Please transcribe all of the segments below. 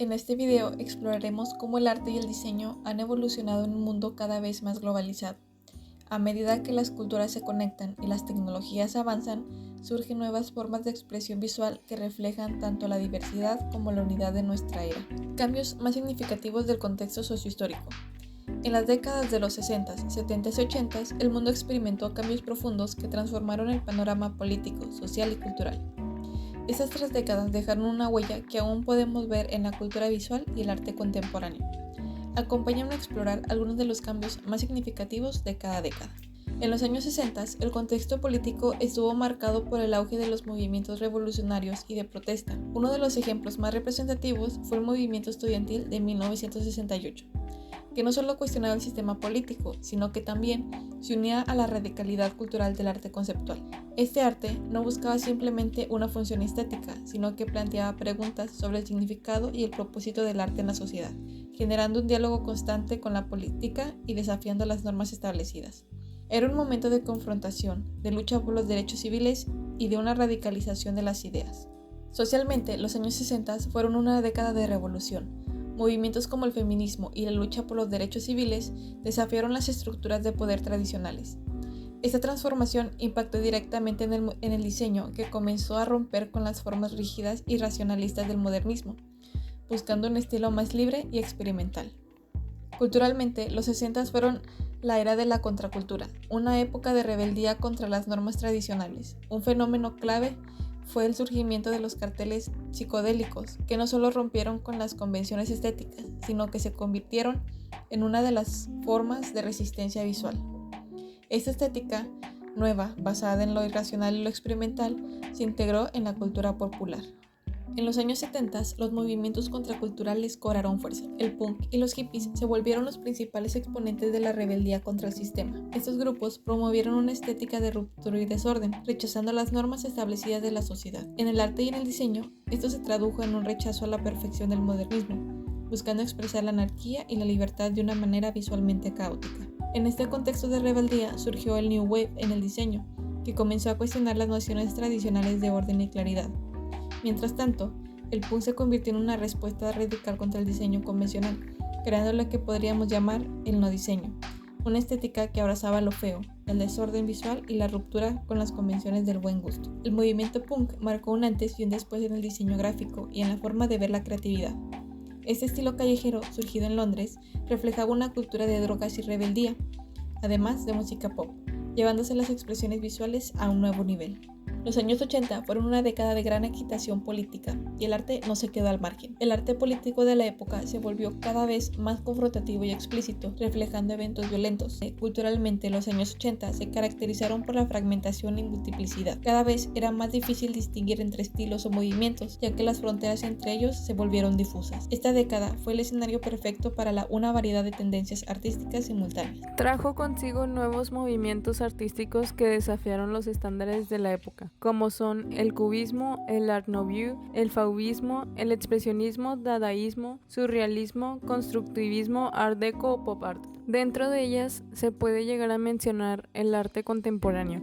En este video exploraremos cómo el arte y el diseño han evolucionado en un mundo cada vez más globalizado. A medida que las culturas se conectan y las tecnologías avanzan, surgen nuevas formas de expresión visual que reflejan tanto la diversidad como la unidad de nuestra era. Cambios más significativos del contexto sociohistórico. En las décadas de los 60s, 70s y 80s, el mundo experimentó cambios profundos que transformaron el panorama político, social y cultural. Estas 3 décadas dejaron una huella que aún podemos ver en la cultura visual y el arte contemporáneo. Acompáñame a explorar algunos de los cambios más significativos de cada década. En los años 60, el contexto político estuvo marcado por el auge de los movimientos revolucionarios y de protesta. Uno de los ejemplos más representativos fue el movimiento estudiantil de 1968, que no solo cuestionaba el sistema político, sino que también se unía a la radicalidad cultural del arte conceptual. Este arte no buscaba simplemente una función estética, sino que planteaba preguntas sobre el significado y el propósito del arte en la sociedad, generando un diálogo constante con la política y desafiando las normas establecidas. Era un momento de confrontación, de lucha por los derechos civiles y de una radicalización de las ideas. Socialmente, los años 60 fueron una década de revolución. Movimientos como el feminismo y la lucha por los derechos civiles desafiaron las estructuras de poder tradicionales. Esta transformación impactó directamente en el diseño, que comenzó a romper con las formas rígidas y racionalistas del modernismo, buscando un estilo más libre y experimental. Culturalmente, los 60 fueron la era de la contracultura, una época de rebeldía contra las normas tradicionales. Un fenómeno clave fue el surgimiento de los carteles psicodélicos, que no solo rompieron con las convenciones estéticas, sino que se convirtieron en una de las formas de resistencia visual. Esta estética nueva, basada en lo irracional y lo experimental, se integró en la cultura popular. En los años 70, los movimientos contraculturales cobraron fuerza. El punk y los hippies se volvieron los principales exponentes de la rebeldía contra el sistema. Estos grupos promovieron una estética de ruptura y desorden, rechazando las normas establecidas de la sociedad. En el arte y en el diseño, esto se tradujo en un rechazo a la perfección del modernismo, buscando expresar la anarquía y la libertad de una manera visualmente caótica. En este contexto de rebeldía surgió el New Wave en el diseño, que comenzó a cuestionar las nociones tradicionales de orden y claridad. Mientras tanto, el punk se convirtió en una respuesta radical contra el diseño convencional, creando lo que podríamos llamar el no diseño, una estética que abrazaba lo feo, el desorden visual y la ruptura con las convenciones del buen gusto. El movimiento punk marcó un antes y un después en el diseño gráfico y en la forma de ver la creatividad. Este estilo callejero, surgido en Londres, reflejaba una cultura de drogas y rebeldía, además de música pop, llevándose las expresiones visuales a un nuevo nivel. Los años 80 fueron una década de gran agitación política y el arte no se quedó al margen. El arte político de la época se volvió cada vez más confrontativo y explícito, reflejando eventos violentos. Culturalmente, los años 80 se caracterizaron por la fragmentación y multiplicidad. Cada vez era más difícil distinguir entre estilos o movimientos, ya que las fronteras entre ellos se volvieron difusas. Esta década fue el escenario perfecto para una variedad de tendencias artísticas simultáneas. Trajo consigo nuevos movimientos artísticos que desafiaron los estándares de la época, como son el cubismo, el art nouveau, el fauvismo, el expresionismo, dadaísmo, surrealismo, constructivismo, art deco o pop art. Dentro de ellas se puede llegar a mencionar el arte contemporáneo,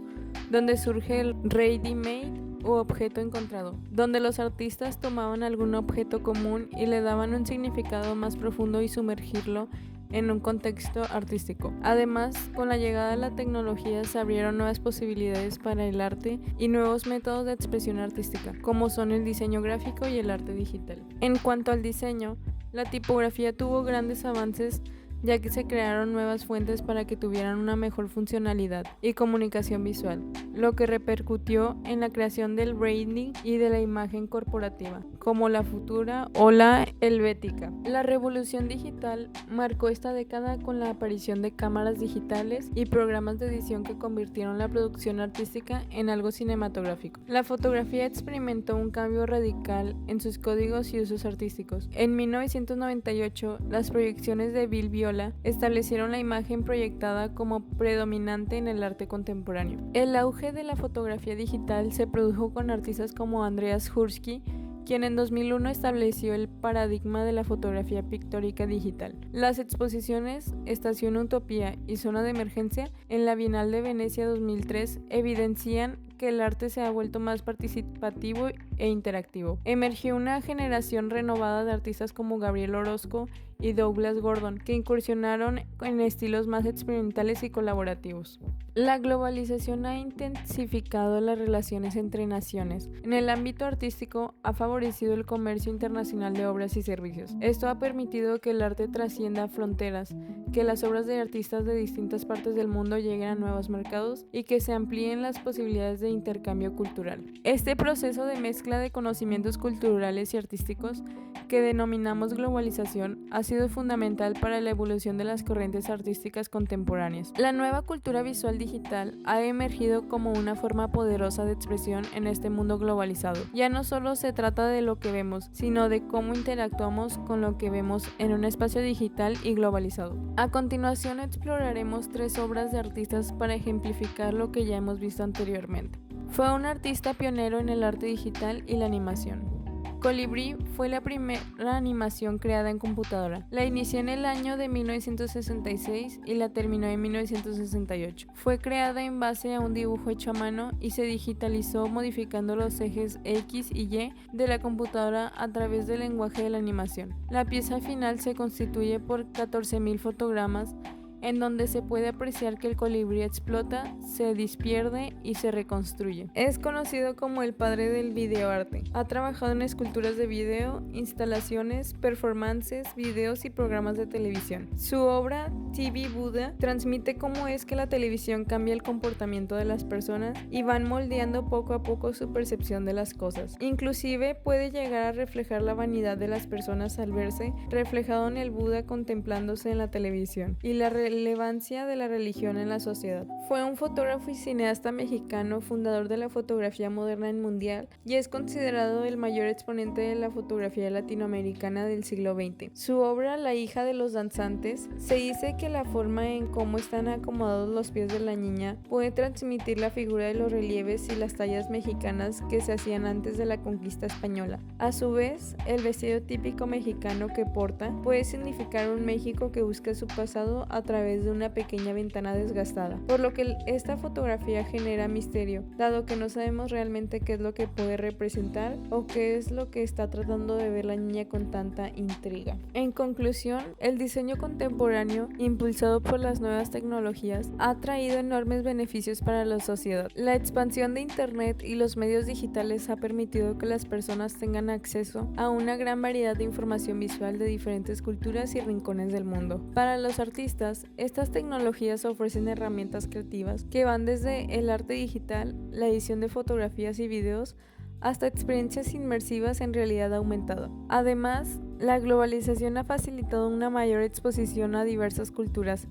donde surge el ready-made u objeto encontrado, donde los artistas tomaban algún objeto común y le daban un significado más profundo y sumergirlo en un contexto artístico. Además, con la llegada de la tecnología se abrieron nuevas posibilidades para el arte y nuevos métodos de expresión artística, como son el diseño gráfico y el arte digital. En cuanto al diseño, la tipografía tuvo grandes avances, ya que se crearon nuevas fuentes para que tuvieran una mejor funcionalidad y comunicación visual, lo que repercutió en la creación del branding y de la imagen corporativa, como la Futura o la Helvética. La revolución digital marcó esta década con la aparición de cámaras digitales y programas de edición que convirtieron la producción artística en algo cinematográfico. La fotografía experimentó un cambio radical en sus códigos y usos artísticos. En 1998, las proyecciones de Bill Viola establecieron la imagen proyectada como predominante en el arte contemporáneo. El auge de la fotografía digital se produjo con artistas como Andreas Hursky, quien en 2001 estableció el paradigma de la fotografía pictórica digital. Las exposiciones Estación Utopía y Zona de Emergencia en la Bienal de Venecia 2003 evidencian que el arte se ha vuelto más participativo e interactivo. Emergió una generación renovada de artistas como Gabriel Orozco y Douglas Gordon, que incursionaron en estilos más experimentales y colaborativos. La globalización ha intensificado las relaciones entre naciones. En el ámbito artístico, ha favorecido el comercio internacional de obras y servicios. Esto ha permitido que el arte trascienda fronteras, que las obras de artistas de distintas partes del mundo lleguen a nuevos mercados y que se amplíen las posibilidades de intercambio cultural. Este proceso de mezcla de conocimientos culturales y artísticos, que denominamos globalización, ha sido fundamental para la evolución de las corrientes artísticas contemporáneas. La nueva cultura visual digital ha emergido como una forma poderosa de expresión en este mundo globalizado. Ya no solo se trata de lo que vemos, sino de cómo interactuamos con lo que vemos en un espacio digital y globalizado. A continuación exploraremos 3 obras de artistas para ejemplificar lo que ya hemos visto anteriormente. Fue un artista pionero en el arte digital y la animación. Colibrí fue la primera animación creada en computadora. La inició en el año de 1966 y la terminó en 1968. Fue creada en base a un dibujo hecho a mano y se digitalizó modificando los ejes X y Y de la computadora a través del lenguaje de la animación. La pieza final se constituye por 14.000 fotogramas, en donde se puede apreciar que el colibrí explota, se despierde y se reconstruye. Es conocido como el padre del videoarte. Ha trabajado en esculturas de video, instalaciones, performances, videos y programas de televisión. Su obra, TV Buddha, transmite cómo es que la televisión cambia el comportamiento de las personas y van moldeando poco a poco su percepción de las cosas. Inclusive puede llegar a reflejar la vanidad de las personas al verse reflejado en el Buda contemplándose en la televisión y la relevancia de la religión en la sociedad. Fue un fotógrafo y cineasta mexicano, fundador de la fotografía moderna en mundial, y es considerado el mayor exponente de la fotografía latinoamericana del siglo XX. Su obra, La hija de los danzantes, se dice que la forma en cómo están acomodados los pies de la niña puede transmitir la figura de los relieves y las tallas mexicanas que se hacían antes de la conquista española. A su vez, el vestido típico mexicano que porta puede significar un México que busca su pasado a través de una pequeña ventana desgastada, por lo que esta fotografía genera misterio, dado que no sabemos realmente qué es lo que puede representar o qué es lo que está tratando de ver la niña con tanta intriga. En conclusión, el diseño contemporáneo, impulsado por las nuevas tecnologías, ha traído enormes beneficios para la sociedad. La expansión de Internet y los medios digitales ha permitido que las personas tengan acceso a una gran variedad de información visual de diferentes culturas y rincones del mundo. Para los artistas, estas tecnologías ofrecen herramientas creativas que van desde el arte digital, la edición de fotografías y videos, hasta experiencias inmersivas en realidad aumentada. Además, la globalización ha facilitado una mayor exposición a diversas culturas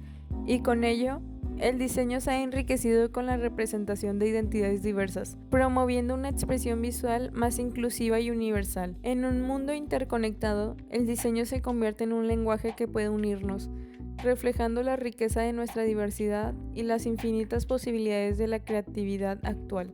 y con ello, el diseño se ha enriquecido con la representación de identidades diversas, promoviendo una expresión visual más inclusiva y universal. En un mundo interconectado, el diseño se convierte en un lenguaje que puede unirnos, reflejando la riqueza de nuestra diversidad y las infinitas posibilidades de la creatividad actual.